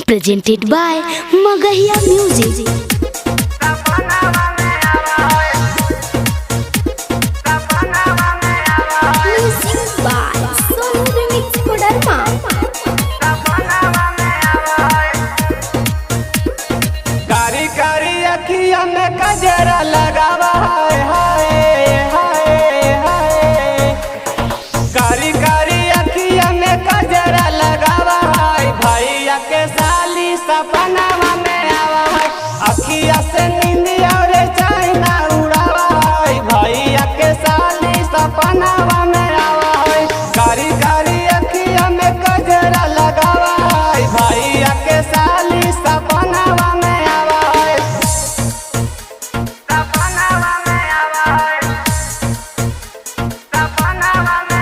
presented by Magahiya Music. Music by Sonu Remix Kodarma. कारी कारी अखिया में गजरा लगावा है हाय हाय हाय। कारी कारी अखिया में गजरा लगावा है भैया के साली सपनावा में आवा है। अखिया से नींदिया रे चाइना उड़ावा है भैया के साली सपनावा में आवा है। कारी कारी अखिया में गजरा लगावा है भैया के साली सपनावा में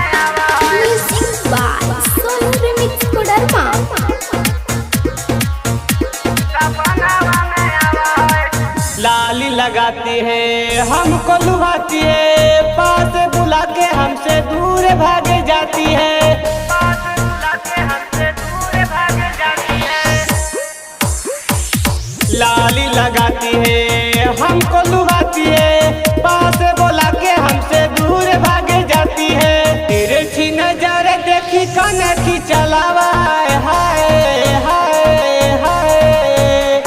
Music by Sonu Remix Kodarma. लाली लगाती है हमको लुभाती है, पास बुला के हमसे दूर भागे जाती है। लाली लगाती है हमको लुभाती है, पास बुला के हमसे दूर भागे जाती है। तेरे छी नजर देखी कनखी चलावा है हाय हाय हाय।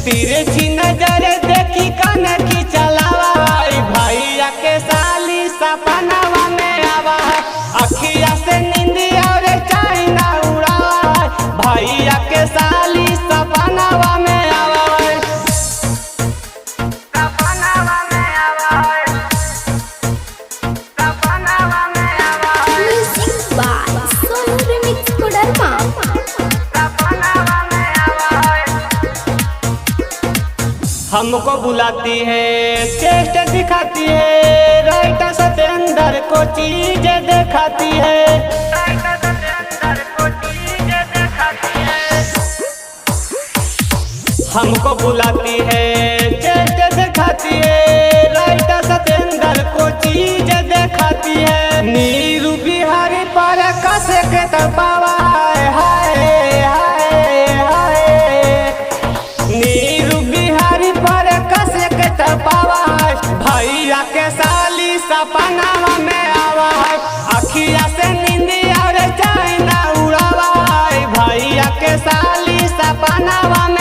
तेरे छी नजर देखी कनखी चलावा है भैया के साली सपनावा में आवा है। अखिया से नींदिया रे चाइना उड़ावा है भैया के साली सपनावा में आवा है। Music by Sonu Remix Kodarma. हमको बुलाती है चेस्ट दिखाती है, राइटर सतेंद्र को चीज दिखाती है। हमको बुलाती है चेस्ट दिखाती है, राइटर सतेंद्र को चीज दिखाती है। नीरू बिहारी पर कस के तपावा है हाय हाय हाय। नीरू बिहारी पर कस के तपावा है भैया के साली सपनावा में आवा है। अखिया से नींदिया रे चाइना उड़ावा है भैया के साली सपनावा में